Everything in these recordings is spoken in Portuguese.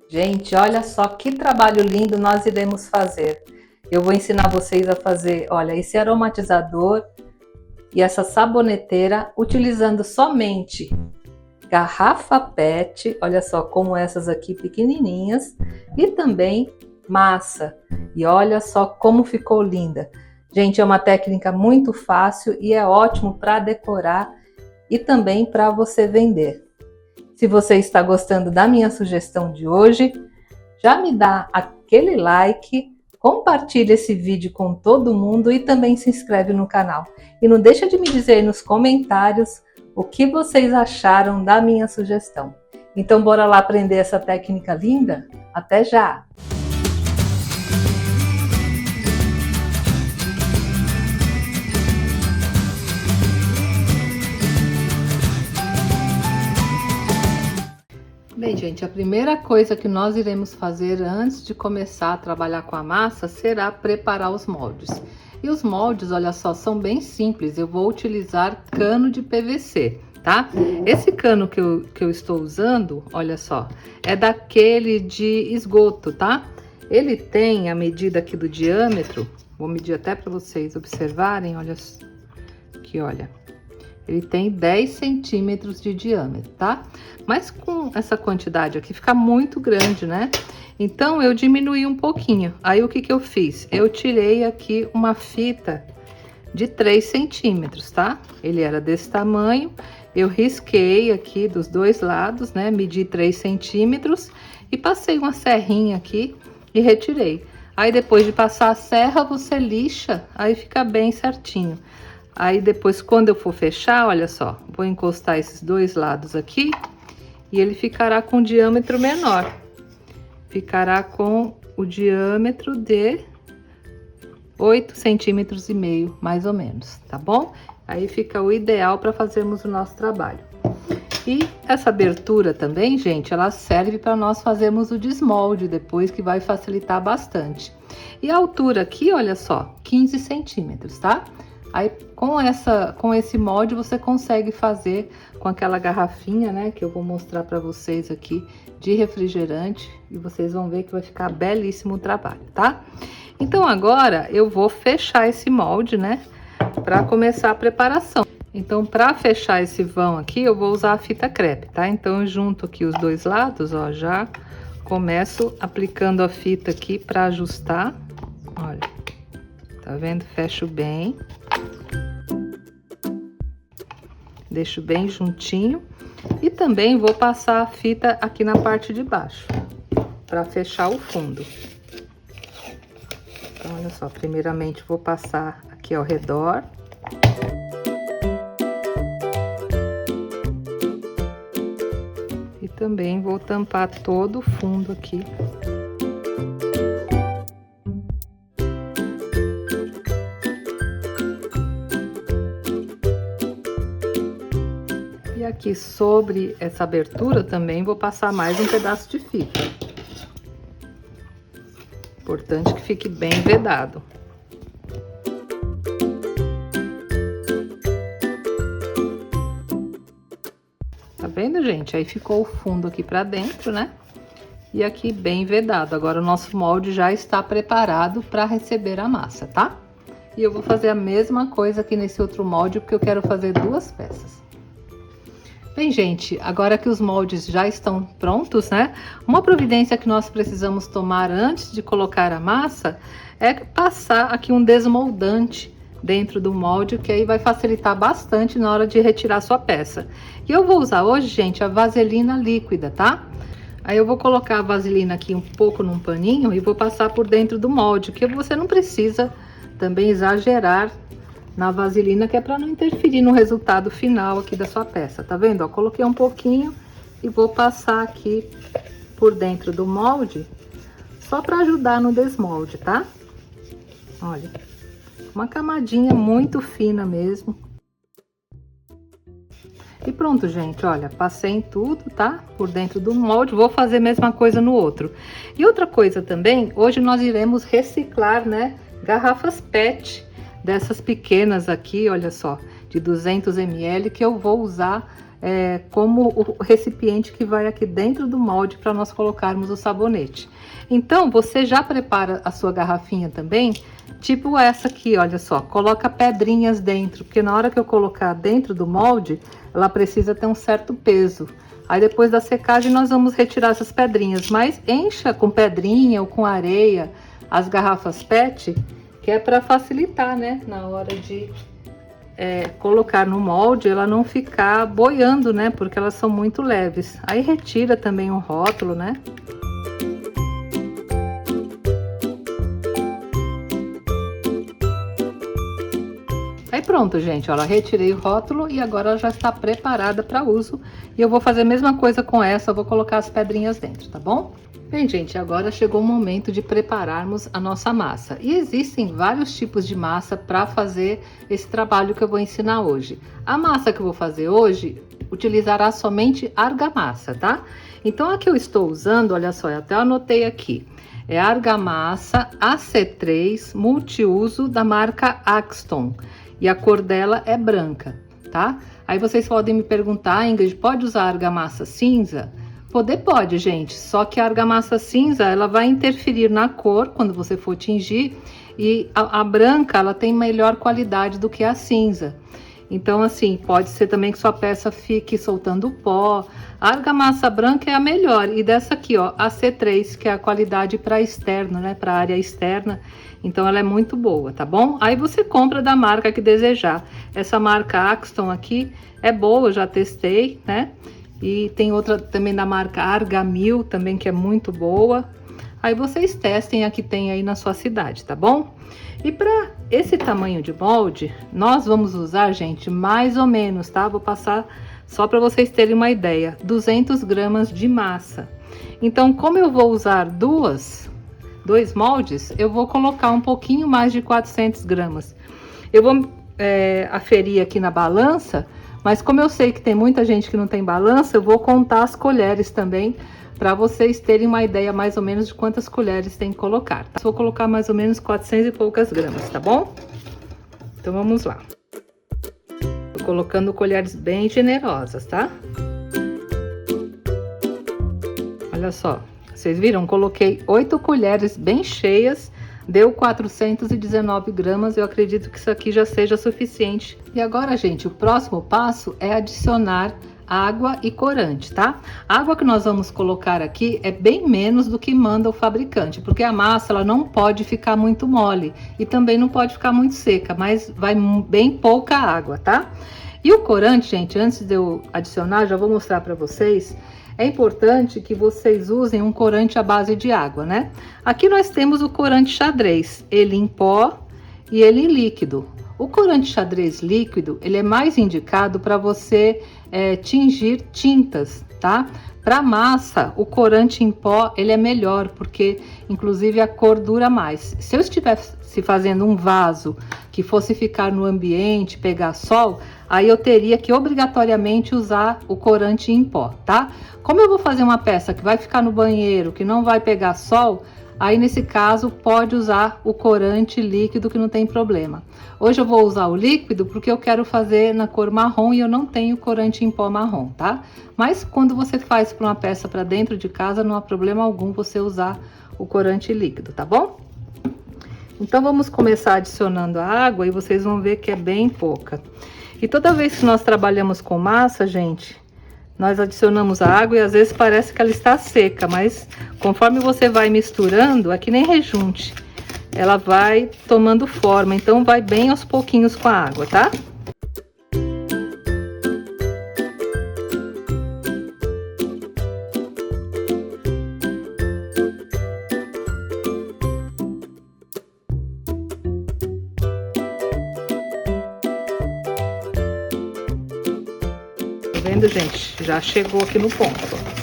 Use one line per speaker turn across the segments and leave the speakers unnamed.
Gente, olha só que trabalho lindo nós iremos fazer. Eu vou ensinar vocês a fazer, olha, esse aromatizador e essa saboneteira utilizando somente garrafa PET, olha só como essas aqui pequenininhas, e também massa. E olha só como ficou linda. Gente, é uma técnica muito fácil e é ótimo para decorar e também para você vender. Se você está gostando da minha sugestão de hoje, já me dá aquele like, compartilha esse vídeo com todo mundo e também se inscreve no canal. E não deixa de me dizer nos comentários o que vocês acharam da minha sugestão. Então bora lá aprender essa técnica linda? Até já! Bem, gente, a primeira coisa que nós iremos fazer antes de começar a trabalhar com a massa será preparar os moldes. E os moldes, olha só, são bem simples. Eu vou utilizar cano de PVC, tá? Esse cano que eu estou usando, olha só, é daquele de esgoto, tá? Ele tem a medida aqui do diâmetro, vou medir até para vocês observarem, olha aqui, olha. Ele tem 10 centímetros de diâmetro, tá? Mas com essa quantidade aqui fica muito grande, né? Então, eu diminuí um pouquinho. Aí, o que que eu fiz? Eu tirei aqui uma fita de 3 centímetros, tá? Ele era desse tamanho. Eu risquei aqui dos dois lados, né? Medi 3 centímetros e passei uma serrinha aqui e retirei. Aí, depois de passar a serra, você lixa, aí fica bem certinho. Aí depois, quando eu for fechar, olha só, vou encostar esses dois lados aqui e ele ficará com um diâmetro menor. Ficará com o diâmetro de 8 centímetros e meio, mais ou menos, tá bom? Aí fica o ideal para fazermos o nosso trabalho. E essa abertura também, gente, ela serve para nós fazermos o desmolde depois, que vai facilitar bastante. E a altura aqui, olha só, 15 centímetros, tá? Aí, com esse molde, você consegue fazer com aquela garrafinha, né? Que eu vou mostrar para vocês aqui, de refrigerante. E vocês vão ver que vai ficar belíssimo o trabalho, tá? Então, agora, eu vou fechar esse molde, né? Para começar a preparação. Então, para fechar esse vão aqui, eu vou usar a fita crepe, tá? Então, eu junto aqui os dois lados, ó, já começo aplicando a fita aqui para ajustar. Olha, tá vendo? Fecho bem. Deixo bem juntinho e também vou passar a fita aqui na parte de baixo para fechar o fundo. Então, olha só, primeiramente vou passar aqui ao redor. E também vou tampar todo o fundo aqui. Aqui sobre essa abertura também vou passar mais um pedaço de fita. Importante que fique bem vedado. Tá vendo, gente? Aí ficou o fundo aqui pra dentro, né? E aqui bem vedado. Agora o nosso molde já está preparado para receber a massa, tá? E eu vou fazer a mesma coisa aqui nesse outro molde, porque eu quero fazer duas peças. Bem, gente, agora que os moldes já estão prontos, né? Uma providência que nós precisamos tomar antes de colocar a massa é passar aqui um desmoldante dentro do molde, que aí vai facilitar bastante na hora de retirar sua peça. E eu vou usar hoje, gente, a vaselina líquida, tá? Aí eu vou colocar a vaselina aqui um pouco num paninho e vou passar por dentro do molde, que você não precisa também exagerar na vaselina, que é para não interferir no resultado final aqui da sua peça, tá vendo? Ó, coloquei um pouquinho e vou passar aqui por dentro do molde, só para ajudar no desmolde, tá? Olha, uma camadinha muito fina mesmo. E pronto, gente, olha, passei em tudo, tá? Por dentro do molde, vou fazer a mesma coisa no outro. E outra coisa também, hoje nós iremos reciclar, né, garrafas PET, dessas pequenas aqui, olha só, de 200 ml, que eu vou usar como o recipiente que vai aqui dentro do molde para nós colocarmos o sabonete. Então, você já prepara a sua garrafinha também, tipo essa aqui, olha só, coloca pedrinhas dentro, porque na hora que eu colocar dentro do molde, ela precisa ter um certo peso. Aí depois da secagem nós vamos retirar essas pedrinhas, mas encha com pedrinha ou com areia as garrafas PET, que é para facilitar, né, na hora de colocar no molde, ela não ficar boiando, né, porque elas são muito leves. Aí retira também o rótulo, né. Aí pronto, gente, olha, retirei o rótulo e agora ela já está preparada para uso. E eu vou fazer a mesma coisa com essa, eu vou colocar as pedrinhas dentro, tá bom? Bem, gente, agora chegou o momento de prepararmos a nossa massa. E existem vários tipos de massa para fazer esse trabalho que eu vou ensinar hoje. A massa que eu vou fazer hoje utilizará somente argamassa, tá? Então, a que eu estou usando, olha só, eu até anotei aqui. É argamassa AC3 multiuso da marca Axton. E a cor dela é branca, tá? Aí vocês podem me perguntar, Ingrid, pode usar argamassa cinza? Pode, gente, só que a argamassa cinza, ela vai interferir na cor quando você for tingir, e a branca, ela tem melhor qualidade do que a cinza. Então, assim, pode ser também que sua peça fique soltando pó. A argamassa branca é a melhor, e dessa aqui, ó, a C3, que é a qualidade para externa, né, para área externa. Então, ela é muito boa, tá bom? Aí você compra da marca que desejar. Essa marca Axton aqui é boa, eu já testei, né? E tem outra também da marca Argamil, também, que é muito boa. Aí vocês testem a que tem aí na sua cidade, tá bom? E para esse tamanho de molde, nós vamos usar, gente, mais ou menos, tá? Vou passar só para vocês terem uma ideia, 200 gramas de massa. Então, como eu vou usar dois moldes, eu vou colocar um pouquinho mais de 400 gramas. Eu vou aferir aqui na balança, mas como eu sei que tem muita gente que não tem balança, eu vou contar as colheres também, para vocês terem uma ideia mais ou menos de quantas colheres tem que colocar. Tá? Vou colocar mais ou menos 400 e poucas gramas, tá bom? Então vamos lá. Tô colocando colheres bem generosas, tá? Olha só, vocês viram? Coloquei 8 colheres bem cheias, deu 419 gramas, eu acredito que isso aqui já seja suficiente. E agora, gente, o próximo passo é adicionar água e corante, tá? A água que nós vamos colocar aqui é bem menos do que manda o fabricante, porque a massa ela não pode ficar muito mole e também não pode ficar muito seca, mas vai bem pouca água, tá? E o corante, gente, antes de eu adicionar, já vou mostrar para vocês. É importante que vocês usem um corante à base de água, né? Aqui nós temos o corante xadrez, ele em pó e ele em líquido. O corante xadrez líquido, ele é mais indicado para você tingir tintas, tá? Para massa, o corante em pó, ele é melhor, porque inclusive a cor dura mais. Se eu estivesse fazendo um vaso que fosse ficar no ambiente, pegar sol, aí eu teria que obrigatoriamente usar o corante em pó, tá? Como eu vou fazer uma peça que vai ficar no banheiro, que não vai pegar sol, aí nesse caso pode usar o corante líquido, que não tem problema. Hoje eu vou usar o líquido porque eu quero fazer na cor marrom e eu não tenho corante em pó marrom, tá? Mas quando você faz para uma peça para dentro de casa, não há problema algum você usar o corante líquido, tá bom? Então vamos começar adicionando a água e vocês vão ver que é bem pouca. E toda vez que nós trabalhamos com massa, gente, nós adicionamos a água e às vezes parece que ela está seca, mas conforme você vai misturando, é que nem rejunte, ela vai tomando forma, então vai bem aos pouquinhos com a água, tá? Tá vendo, gente? Já chegou aqui no ponto.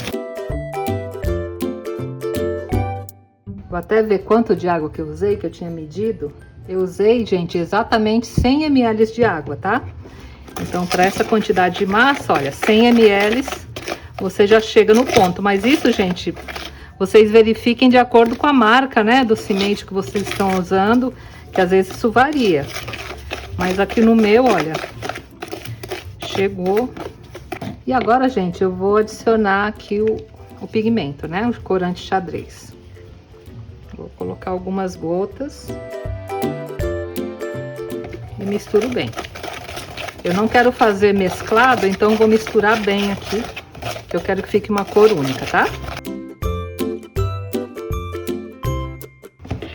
Vou até ver quanto de água que eu usei, que eu tinha medido. Eu usei, gente, exatamente 100 ml de água, tá? Então, para essa quantidade de massa, olha, 100 ml, você já chega no ponto. Mas isso, gente, vocês verifiquem de acordo com a marca, né, do cimento que vocês estão usando, que às vezes isso varia. Mas aqui no meu, olha, chegou E agora, gente, eu vou adicionar aqui o pigmento, né? O corante xadrez. Vou colocar algumas gotas e misturo bem. Eu não quero fazer mesclado, então vou misturar bem aqui, que eu quero que fique uma cor única, tá?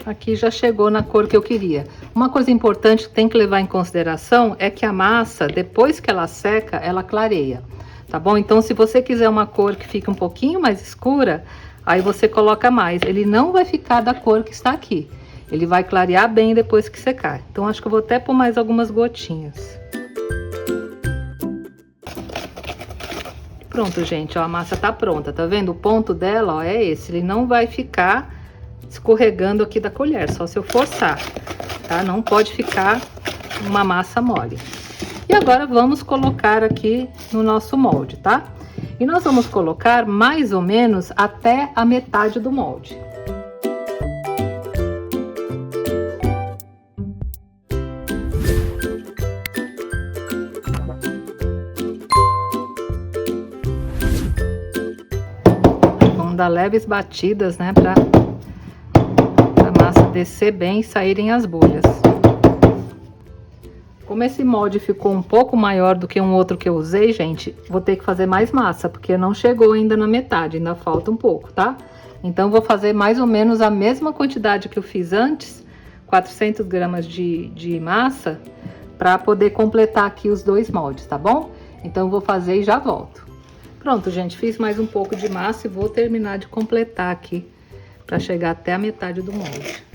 Aqui já chegou na cor que eu queria. Uma coisa importante que tem que levar em consideração é que a massa, depois que ela seca, ela clareia, tá bom? Então, se você quiser uma cor que fique um pouquinho mais escura, aí você coloca mais. Ele não vai ficar da cor que está aqui. Ele vai clarear bem depois que secar. Então, acho que eu vou até pôr mais algumas gotinhas. Pronto, gente, ó, a massa tá pronta, tá vendo? O ponto dela, ó, é esse. Ele não vai ficar escorregando aqui da colher, só se eu forçar, tá? Não pode ficar uma massa mole. E agora vamos colocar aqui no nosso molde, tá? E nós vamos colocar mais ou menos até a metade do molde. Vamos dar leves batidas, né, pra massa descer bem e saírem as bolhas. Como esse molde ficou um pouco maior do que um outro que eu usei, gente, vou ter que fazer mais massa, porque não chegou ainda na metade, ainda falta um pouco, tá? Então, vou fazer mais ou menos a mesma quantidade que eu fiz antes, 400 gramas de massa, para poder completar aqui os dois moldes, tá bom? Então, eu vou fazer e já volto. Pronto, gente, fiz mais um pouco de massa e vou terminar de completar aqui, para chegar até a metade do molde.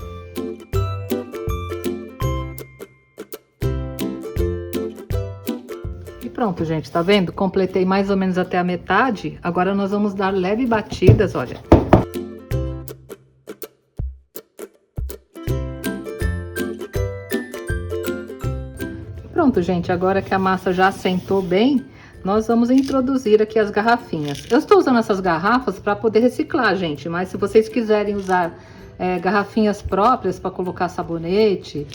E pronto, gente, tá vendo? Completei mais ou menos até a metade. Agora nós vamos dar leve batidas, olha. Pronto, gente, agora que a massa já assentou bem, nós vamos introduzir aqui as garrafinhas. Eu estou usando essas garrafas para poder reciclar, gente, mas se vocês quiserem usar garrafinhas próprias para colocar sabonete,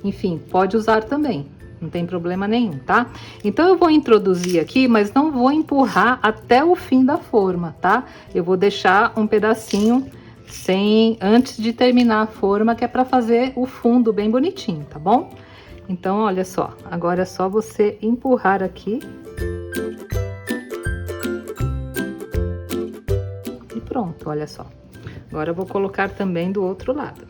enfim, pode usar também, não tem problema nenhum, tá? Então, eu vou introduzir aqui, mas não vou empurrar até o fim da forma, tá? Eu vou deixar um pedacinho antes de terminar a forma, que é para fazer o fundo bem bonitinho, tá bom? Então, olha só, agora é só você empurrar aqui. E pronto, olha só. Agora eu vou colocar também do outro lado.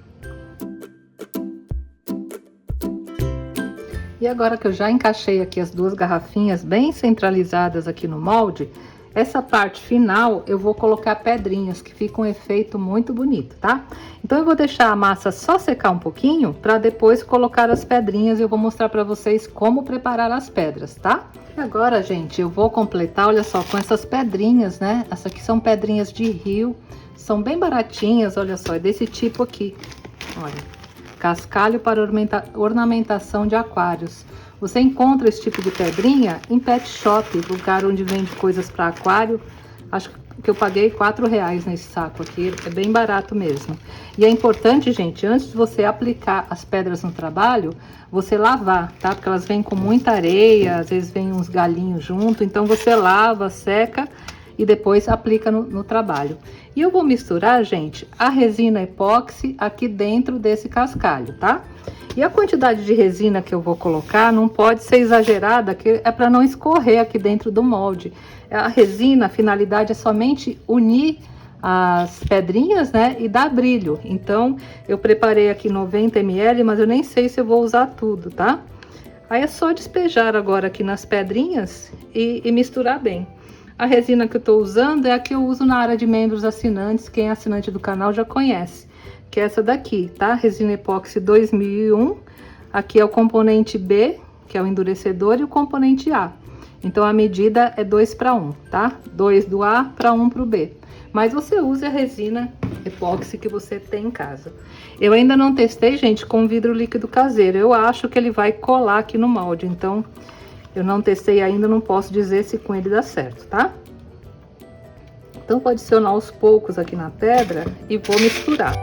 E agora que eu já encaixei aqui as duas garrafinhas bem centralizadas aqui no molde, essa parte final eu vou colocar pedrinhas, que fica um efeito muito bonito, tá? Então eu vou deixar a massa só secar um pouquinho, para depois colocar as pedrinhas e eu vou mostrar para vocês como preparar as pedras, tá? E agora, gente, eu vou completar, olha só, com essas pedrinhas, né? Essas aqui são pedrinhas de rio, são bem baratinhas, olha só, é desse tipo aqui, olha. Cascalho para ornamentação de aquários. Você encontra esse tipo de pedrinha em pet shop, lugar onde vende coisas para aquário. Acho que eu paguei R$4 nesse saco aqui, é bem barato mesmo. E é importante, gente, antes de você aplicar as pedras no trabalho, você lavar, tá? Porque elas vêm com muita areia, às vezes vem uns galinhos junto, então você lava, seca e depois aplica no trabalho. E eu vou misturar, gente, a resina epóxi aqui dentro desse cascalho, tá? E a quantidade de resina que eu vou colocar não pode ser exagerada, que é para não escorrer aqui dentro do molde. A resina, a finalidade é somente unir as pedrinhas, né, e dar brilho. Então, eu preparei aqui 90 ml, mas eu nem sei se eu vou usar tudo, tá? Aí é só despejar agora aqui nas pedrinhas e misturar bem. A resina que eu tô usando é a que eu uso na área de membros assinantes, quem é assinante do canal já conhece, que é essa daqui, tá? Resina epóxi 2001, aqui é o componente B, que é o endurecedor, e o componente A. Então, a medida é 2:1, tá? 2 do A para 1 pro B. Mas você use a resina epóxi que você tem em casa. Eu ainda não testei, gente, com vidro líquido caseiro. Eu acho que ele vai colar aqui no molde, então eu não testei ainda, não posso dizer se com ele dá certo, tá? Então, vou adicionar aos poucos aqui na pedra e vou misturar.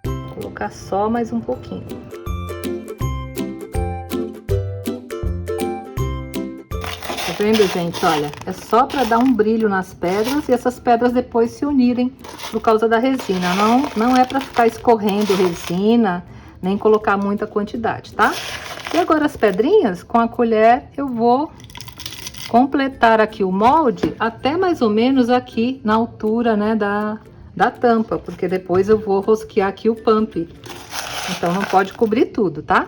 Vou colocar só mais um pouquinho. vendo, gente? Olha, é só para dar um brilho nas pedras e essas pedras depois se unirem por causa da resina. Não é para ficar escorrendo resina, nem colocar muita quantidade, tá? E agora as pedrinhas, com a colher, eu vou completar aqui o molde até mais ou menos aqui na altura, né, da tampa, porque depois eu vou rosquear aqui o pump. Então não pode cobrir tudo, tá?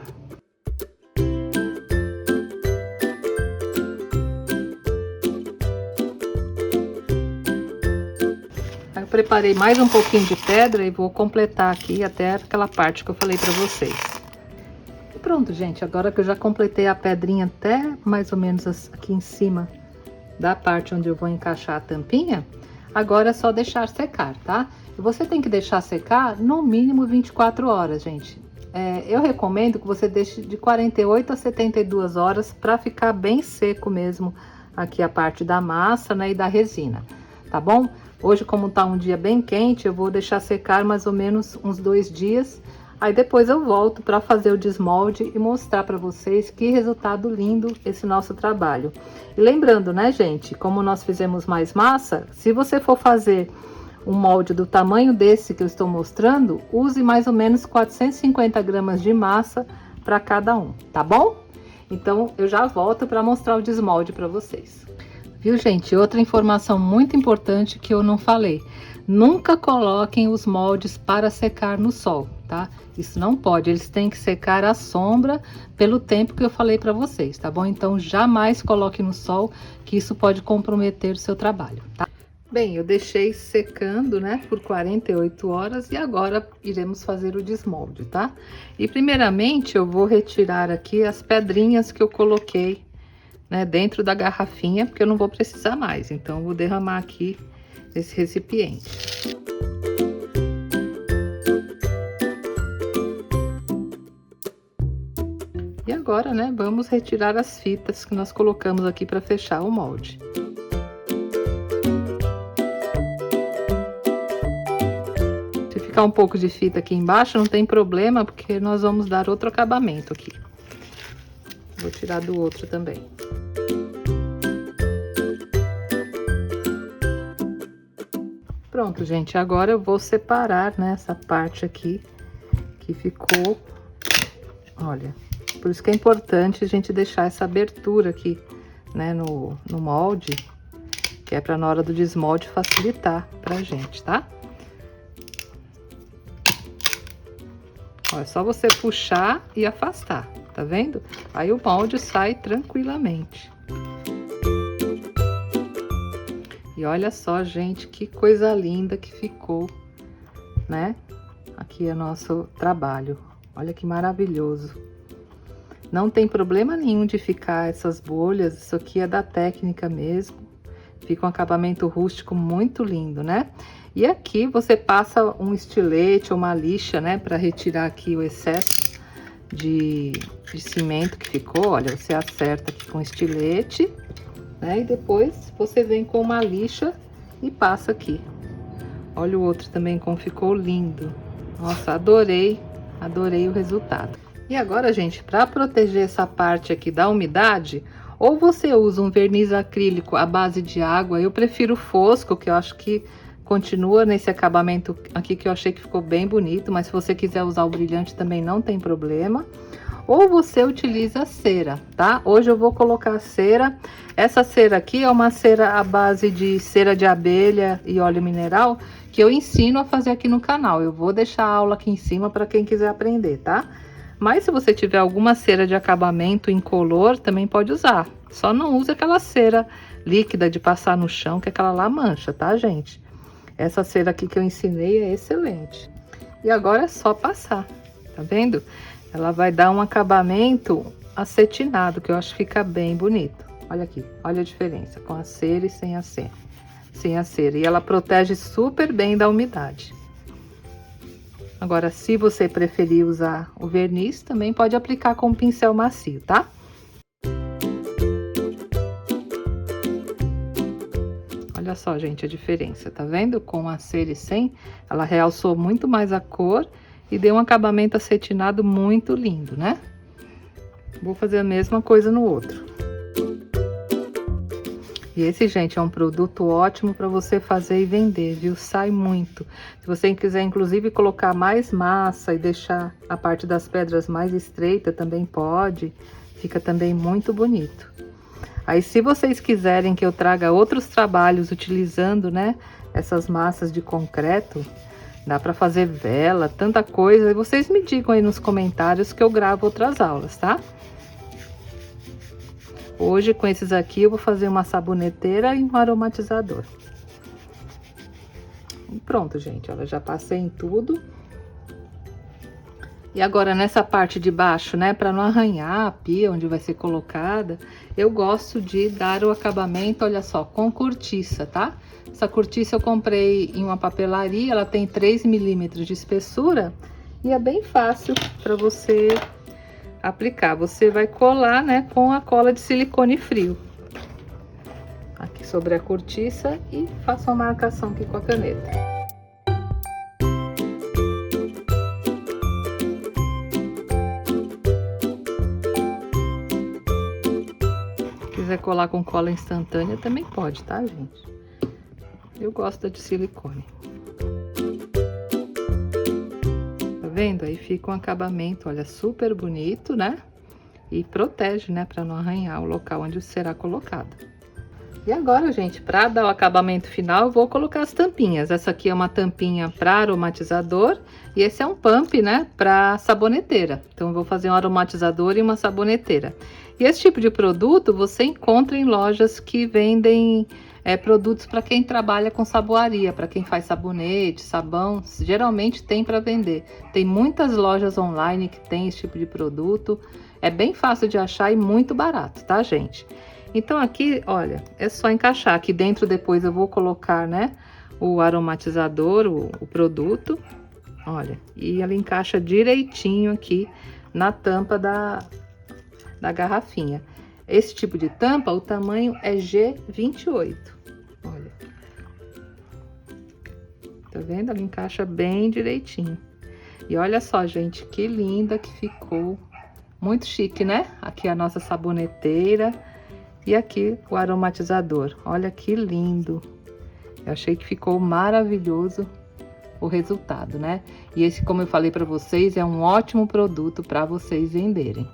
Eu preparei mais um pouquinho de pedra e vou completar aqui até aquela parte que eu falei para vocês. E pronto, gente, agora que eu já completei a pedrinha até mais ou menos aqui em cima da parte onde eu vou encaixar a tampinha, agora é só deixar secar, tá? E você tem que deixar secar no mínimo 24 horas, gente. Eu recomendo que você deixe de 48 a 72 horas para ficar bem seco mesmo aqui a parte da massa, né, e da resina, tá bom? Hoje, como tá um dia bem quente, eu vou deixar secar mais ou menos uns 2 dias. Aí depois eu volto para fazer o desmolde e mostrar para vocês que resultado lindo esse nosso trabalho. E lembrando, né, gente, como nós fizemos mais massa, se você for fazer um molde do tamanho desse que eu estou mostrando, use mais ou menos 450 gramas de massa para cada um, tá bom? Então eu já volto para mostrar o desmolde para vocês. Viu, gente? Outra informação muito importante que eu não falei. Nunca coloquem os moldes para secar no sol, tá? Isso não pode, eles têm que secar à sombra pelo tempo que eu falei para vocês, tá bom? Então jamais coloque no sol, que isso pode comprometer o seu trabalho, tá? Bem, eu deixei secando, né, por 48 horas e agora iremos fazer o desmolde, tá? E primeiramente eu vou retirar aqui as pedrinhas que eu coloquei, né, dentro da garrafinha, porque eu não vou precisar mais. Então, eu vou derramar aqui nesse recipiente. E agora, né, vamos retirar as fitas que nós colocamos aqui para fechar o molde. Se ficar um pouco de fita aqui embaixo, não tem problema, porque nós vamos dar outro acabamento aqui. Vou tirar do outro também. Pronto, gente, agora eu vou separar, né, essa parte aqui que ficou, olha, por isso que é importante a gente deixar essa abertura aqui, né, no molde, que é para na hora do desmolde facilitar pra gente, tá? Ó, é só você puxar e afastar, tá vendo? Aí o molde sai tranquilamente. E olha só, gente, que coisa linda que ficou, né? Aqui é nosso trabalho. Olha que maravilhoso. Não tem problema nenhum de ficar essas bolhas. Isso aqui é da técnica mesmo. Fica um acabamento rústico muito lindo, né? E aqui você passa um estilete ou uma lixa, né? Para retirar aqui o excesso de cimento que ficou. Olha, você acerta aqui com estilete. Né? E depois você vem com uma lixa e passa aqui. Olha o outro também como ficou lindo. Nossa, adorei o resultado. E agora, gente, para proteger essa parte aqui da umidade, ou você usa um verniz acrílico à base de água. Eu prefiro fosco, que eu acho que continua nesse acabamento aqui, que eu achei que ficou bem bonito. Mas se você quiser usar o brilhante também não tem problema. Ou você utiliza cera, tá? Hoje eu vou colocar cera. Essa cera aqui é uma cera à base de cera de abelha e óleo mineral, que eu ensino a fazer aqui no canal. Eu vou deixar a aula aqui em cima para quem quiser aprender, tá? Mas se você tiver alguma cera de acabamento incolor, também pode usar. Só não use aquela cera líquida de passar no chão, que aquela lá mancha, tá, gente? Essa cera aqui que eu ensinei é excelente. E agora é só passar, tá vendo? Ela vai dar um acabamento acetinado, que eu acho que fica bem bonito. Olha aqui, olha a diferença, com a cera e sem a cera. Sem a cera. E ela protege super bem da umidade. Agora, se você preferir usar o verniz, também pode aplicar com um pincel macio, tá? Olha só, gente, a diferença, tá vendo? Com a cera e sem, ela realçou muito mais a cor e deu um acabamento acetinado muito lindo, né? Vou fazer a mesma coisa no outro. E esse, gente, é um produto ótimo para você fazer e vender, viu? Sai muito. Se você quiser, inclusive, colocar mais massa e deixar a parte das pedras mais estreita, também pode. Fica também muito bonito. Aí, se vocês quiserem que eu traga outros trabalhos utilizando, né, essas massas de concreto, dá para fazer vela, tanta coisa. E vocês me digam aí nos comentários que eu gravo outras aulas, tá? Hoje, com esses aqui, eu vou fazer uma saboneteira e um aromatizador. E pronto, gente, olha, já passei em tudo. E agora, nessa parte de baixo, né, para não arranhar a pia onde vai ser colocada, eu gosto de dar o acabamento, olha só, com cortiça, tá? Essa cortiça eu comprei em uma papelaria, ela tem 3 milímetros de espessura e é bem fácil para você aplicar. Você vai colar, né, com a cola de silicone frio aqui sobre a cortiça e faça uma marcação aqui com a caneta. Se quiser colar com cola instantânea também pode, tá, gente? Eu gosto da de silicone. Vendo? Aí fica um acabamento, olha, super bonito, né? E protege, né? Para não arranhar o local onde será colocado. E agora, gente, para dar o acabamento final, eu vou colocar as tampinhas. Essa aqui é uma tampinha para aromatizador e esse é um pump, né? Para saboneteira. Então, eu vou fazer um aromatizador e uma saboneteira. E esse tipo de produto você encontra em lojas que vendem produtos para quem trabalha com saboaria, para quem faz sabonete, sabão, geralmente tem para vender. Tem muitas lojas online que tem esse tipo de produto, é bem fácil de achar e muito barato, tá, gente? Então aqui, olha, é só encaixar. Aqui dentro depois eu vou colocar, né, o aromatizador, o produto, olha, e ela encaixa direitinho aqui na tampa da garrafinha. Esse tipo de tampa, o tamanho é G28. Olha. Tá vendo? Ela encaixa bem direitinho. E olha só, gente, que linda que ficou. Muito chique, né? Aqui a nossa saboneteira. E aqui o aromatizador. Olha que lindo. Eu achei que ficou maravilhoso o resultado, né? E esse, como eu falei para vocês, é um ótimo produto para vocês venderem.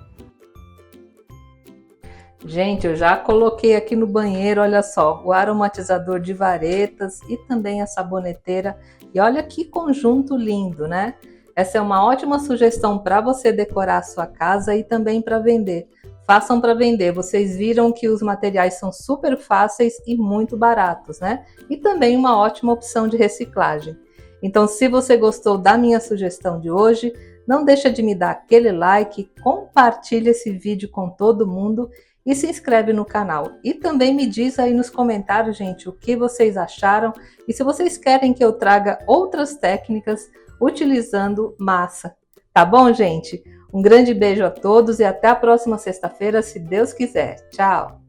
Gente, eu já coloquei aqui no banheiro, olha só, o aromatizador de varetas e também a saboneteira. E olha que conjunto lindo, né? Essa é uma ótima sugestão para você decorar a sua casa e também para vender. Façam para vender. Vocês viram que os materiais são super fáceis e muito baratos, né? E também uma ótima opção de reciclagem. Então, se você gostou da minha sugestão de hoje, não deixa de me dar aquele like, compartilha esse vídeo com todo mundo e se inscreve no canal. E também me diz aí nos comentários, gente, o que vocês acharam e se vocês querem que eu traga outras técnicas utilizando massa. Tá bom, gente? Um grande beijo a todos e até a próxima sexta-feira, se Deus quiser. Tchau!